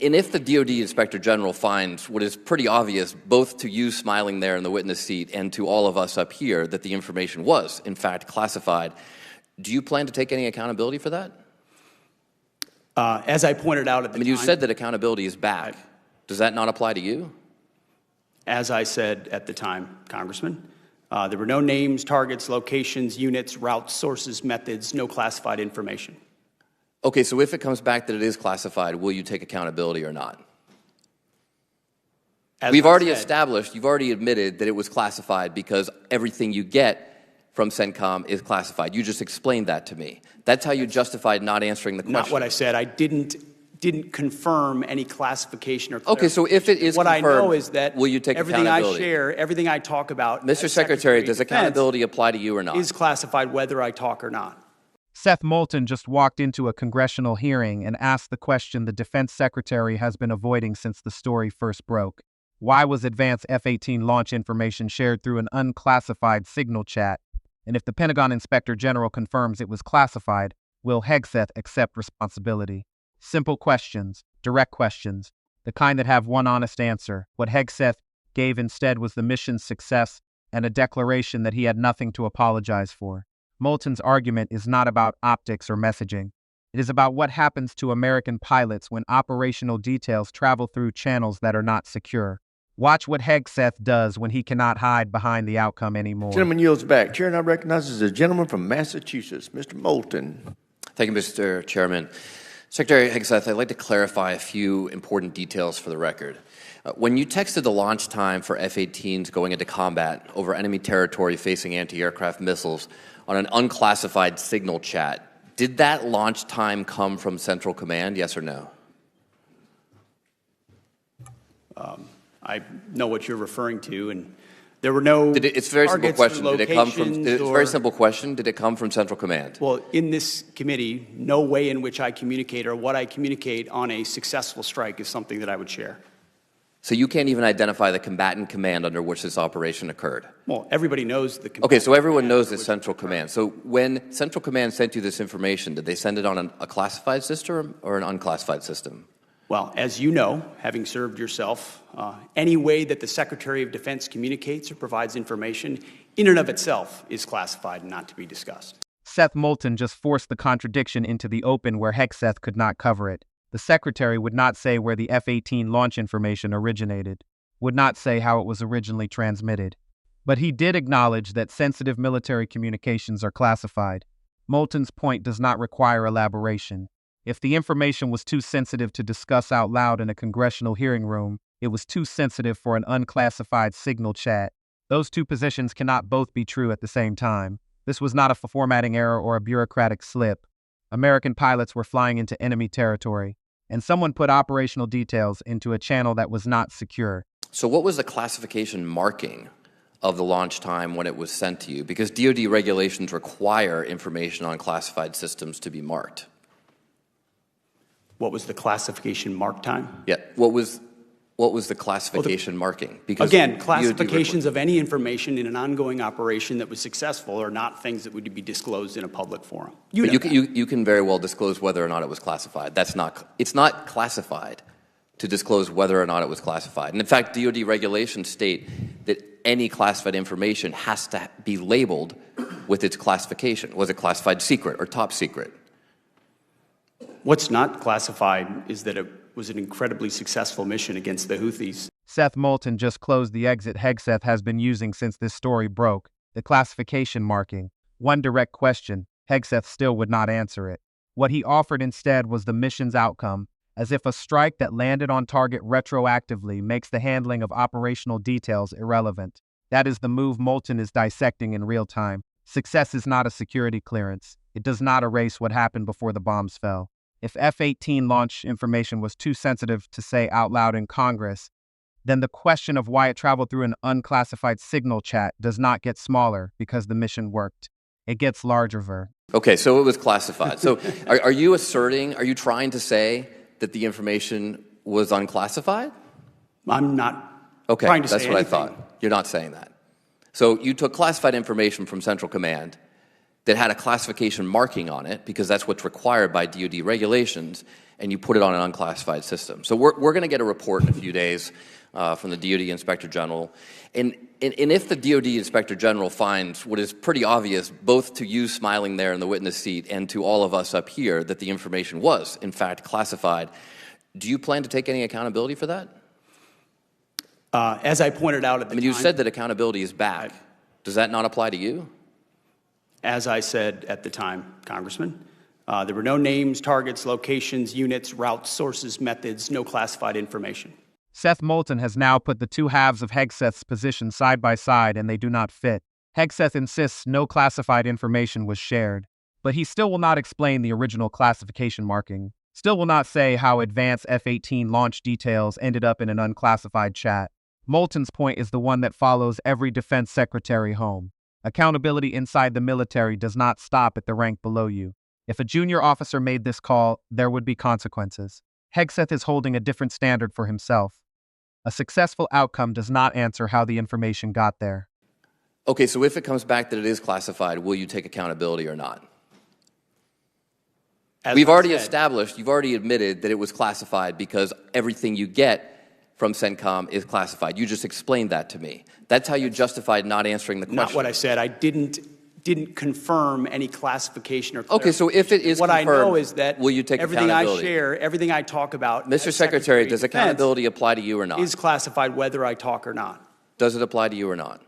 And if the DOD Inspector General finds what is pretty obvious, both to you smiling there in the witness seat and to all of us up here, that the information was, in fact, classified, do you plan to take any accountability for that? As I pointed out at the time... you said that accountability is back. Does that not apply to you? As I said at the time, Congressman, there were no names, targets, locations, units, routes, sources, methods, no classified information. Okay, so if it comes back that it is classified, will you take accountability or not? We've already established, you've already admitted that it was classified because everything you get from CENTCOM is classified. You just explained that to me. That's how you justified not answering the question. Not what I said. I didn't confirm any classification or Okay, so if it is what confirmed, I know is that will you take everything accountability? I share, everything I talk about, Mr. Secretary, does accountability apply to you or not? Is classified whether I talk or not. Seth Moulton just walked into a congressional hearing and asked the question the Defense Secretary has been avoiding since the story first broke. Why was advanced F-18 launch information shared through an unclassified signal chat? And if the Pentagon Inspector General confirms it was classified, will Hegseth accept responsibility? Simple questions, direct questions, the kind that have one honest answer. What Hegseth gave instead was the mission's success and a declaration that he had nothing to apologize for. Moulton's argument is not about optics or messaging. It is about what happens to American pilots when operational details travel through channels that are not secure. Watch what Hegseth does when he cannot hide behind the outcome anymore. Gentleman yields back. Chair now recognizes a gentleman from Massachusetts, Mr. Moulton. Thank you, Mr. Chairman. Secretary Hegseth, I'd like to clarify a few important details for the record. When you texted the launch time for F-18s going into combat over enemy territory facing anti-aircraft missiles on an unclassified signal chat, did that launch time come from Central Command, yes or no? I know what you're referring to, and there were no It's a very simple question. Did it come from? It's a very simple question. Did it come from Central Command? Well, in this committee, no way in which I communicate or what I communicate on a successful strike is something that I would share. So you can't even identify the combatant command under which this operation occurred? Well, everybody knows the combatant. Okay, so everyone knows it's Central Command. So when Central Command sent you this information, did they send it on a classified system or an unclassified system? Well, as you know, having served yourself, any way that the Secretary of Defense communicates or provides information in and of itself is classified and not to be discussed. Seth Moulton just forced the contradiction into the open where Hegseth could not cover it. The Secretary would not say where the F-18 launch information originated, would not say how it was originally transmitted. But he did acknowledge that sensitive military communications are classified. Moulton's point does not require elaboration. If the information was too sensitive to discuss out loud in a congressional hearing room, it was too sensitive for an unclassified signal chat. Those two positions cannot both be true at the same time. This was not a formatting error or a bureaucratic slip. American pilots were flying into enemy territory, and someone put operational details into a channel that was not secure. So what was the classification marking of the launch time when it was sent to you? Because DoD regulations require information on classified systems to be marked. What was the classification mark time? Yeah, what was the classification marking? Because again, classifications of any information in an ongoing operation that was successful are not things that would be disclosed in a public forum. You can very well disclose whether or not it was classified. It's not classified to disclose whether or not it was classified. And in fact, DoD regulations state that any classified information has to be labeled with its classification. Was it classified secret or top secret? What's not classified is that it was an incredibly successful mission against the Houthis. Seth Moulton just closed the exit Hegseth has been using since this story broke, the classification marking. One direct question, Hegseth still would not answer it. What he offered instead was the mission's outcome, as if a strike that landed on target retroactively makes the handling of operational details irrelevant. That is the move Moulton is dissecting in real time. Success is not a security clearance. It does not erase what happened before the bombs fell. If F-18 launch information was too sensitive to say out loud in Congress, then the question of why it traveled through an unclassified signal chat does not get smaller because the mission worked. It gets larger. Okay, so it was classified. So are you trying to say that the information was unclassified? I'm not trying to say anything. That's what I thought. You're not saying that. So you took classified information from Central Command that had a classification marking on it, because that's what's required by DoD regulations, and you put it on an unclassified system. So we're going to get a report in a few days from the DoD Inspector General. And if the DoD Inspector General finds what is pretty obvious, both to you smiling there in the witness seat and to all of us up here, that the information was, in fact, classified, do you plan to take any accountability for that? As I pointed out at the time... you said that accountability is back. Does that not apply to you? As I said at the time, Congressman, there were no names, targets, locations, units, routes, sources, methods, no classified information. Seth Moulton has now put the two halves of Hegseth's position side by side, and they do not fit. Hegseth insists no classified information was shared, but he still will not explain the original classification marking, still will not say how advanced F-18 launch details ended up in an unclassified chat. Moulton's point is the one that follows every defense secretary home. Accountability inside the military does not stop at the rank below you. If a junior officer made this call, there would be consequences. Hegseth is holding a different standard for himself. A successful outcome does not answer how the information got there. Okay, so if it comes back that it is classified, will you take accountability or not? We've already established, you've already admitted that it was classified because everything you get from CENTCOM is classified. You just explained that to me. That's how you justified not answering the question. Not what I said. I didn't confirm any classification or Okay, so if it is what confirmed, I know is that will you take everything accountability? I share, everything I talk about, Mr. Secretary, does accountability apply to you or not? Is classified whether I talk or not. Does it apply to you or not?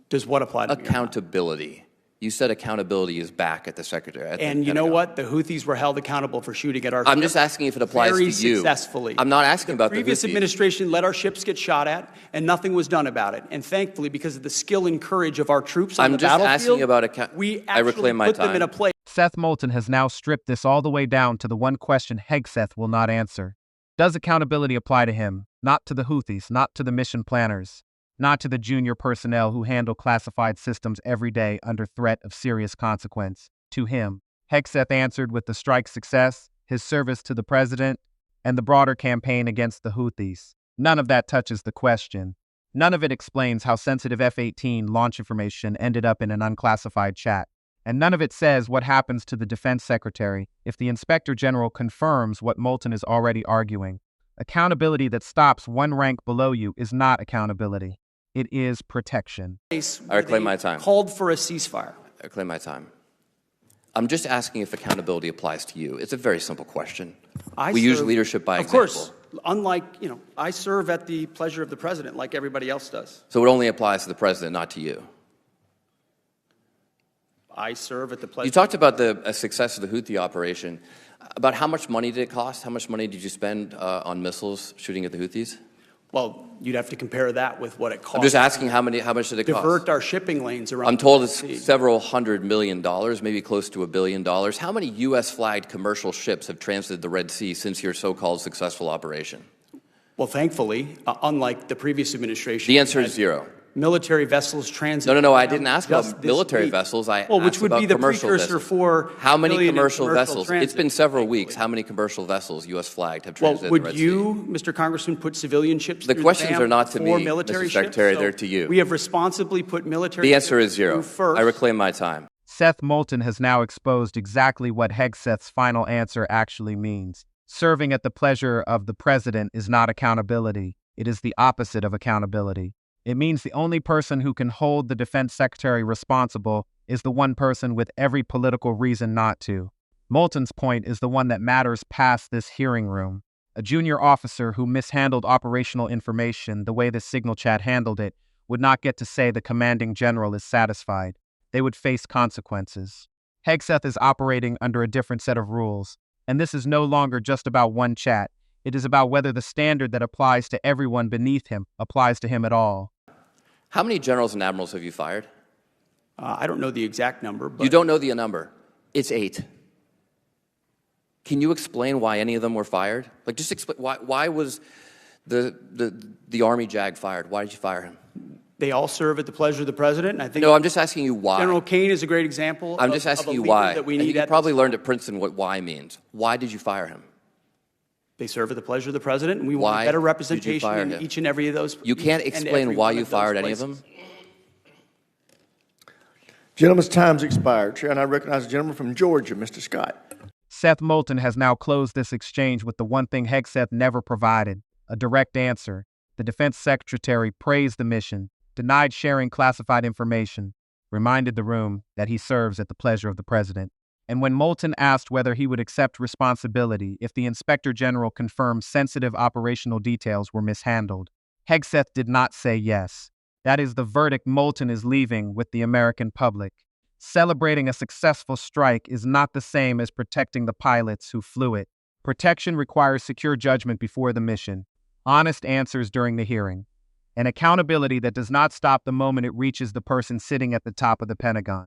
Does what apply to me? Accountability. You said accountability is back at the Secretary. And you know what? The Houthis were held accountable for shooting at our I'm ships just asking if it applies to you. very successfully. I'm not asking about the previous Houthis. administration let our ships get shot at, and nothing was done about it. And thankfully, because of the skill and courage of our troops on the battlefield, I'm just asking about we I actually reclaim my put them time. in a place. Seth Moulton has now stripped this all the way down to the one question Hegseth will not answer. Does accountability apply to him? Not to the Houthis, not to the mission planners, not to the junior personnel who handle classified systems every day under threat of serious consequence. To him, Hegseth answered with the strike's success, his service to the president, and the broader campaign against the Houthis. None of that touches the question. None of it explains how sensitive F-18 launch information ended up in an unclassified chat. And none of it says what happens to the Defense Secretary if the Inspector General confirms what Moulton is already arguing. Accountability that stops one rank below you is not accountability. It is protection. I reclaim my time. Called for a ceasefire. I reclaim my time. I'm just asking if accountability applies to you. It's a very simple question. We use leadership by example. Of course. Unlike, I serve at the pleasure of the president like everybody else does. So it only applies to the president, not to you. I serve at the pleasure. You talked about the success of the Houthi operation. About how much money did it cost? How much money did you spend on missiles shooting at the Houthis? Well, you'd have to compare that with what it cost. I'm just asking how much did it cost? Divert our shipping lanes around. I'm told it's several $100 million, maybe close to $1 billion. How many U.S.-flagged commercial ships have transited the Red Sea since your so-called successful operation? Well, thankfully, unlike the previous administration, the answer is zero. Military vessels transit. No. I didn't ask about military vessels. I asked which would about be the commercial precursor vessels. for how many commercial vessels? Transit, it's been several weeks. How many commercial vessels, U.S. flagged, have transited the Red Sea? Would you, Mr. Congressman, put civilian ships The through questions dam are not to me, for military Mr. Secretary. ships? They're to you. We have responsibly put military The answer ships is zero. through first. I reclaim my time. Seth Moulton has now exposed exactly what Hegseth's final answer actually means. Serving at the pleasure of the president is not accountability. It is the opposite of accountability. It means the only person who can hold the defense secretary responsible is the one person with every political reason not to. Moulton's point is the one that matters past this hearing room. A junior officer who mishandled operational information the way the signal chat handled it would not get to say the commanding general is satisfied. They would face consequences. Hegseth is operating under a different set of rules, and this is no longer just about one chat. It is about whether the standard that applies to everyone beneath him applies to him at all. How many generals and admirals have you fired? I don't know the exact number, but You don't know the number. It's 8. Can you explain why any of them were fired? Like, just explain why was the Army JAG fired? Why did you fire him? they all serve at the pleasure of the president. And I think No, I'm just asking you why. General Kane is a great example. I'm just asking of a you leader why. that we And need you at probably this learned time. at Princeton what why means. Why did you fire him? They serve at the pleasure of the president, and we Why want better did you representation fire in him? each and every of those. You can't each and explain every why one you of those fired any of places. them? Gentleman's time's expired. Chair, and I recognize the gentleman from Georgia, Mr. Scott. Seth Moulton has now closed this exchange with the one thing Hegseth never provided, a direct answer. The Defense Secretary praised the mission, denied sharing classified information, reminded the room that he serves at the pleasure of the President. And when Moulton asked whether he would accept responsibility if the Inspector General confirmed sensitive operational details were mishandled, Hegseth did not say yes. That is the verdict Moulton is leaving with the American public. Celebrating a successful strike is not the same as protecting the pilots who flew it. Protection requires secure judgment before the mission, honest answers during the hearing, and accountability that does not stop the moment it reaches the person sitting at the top of the Pentagon.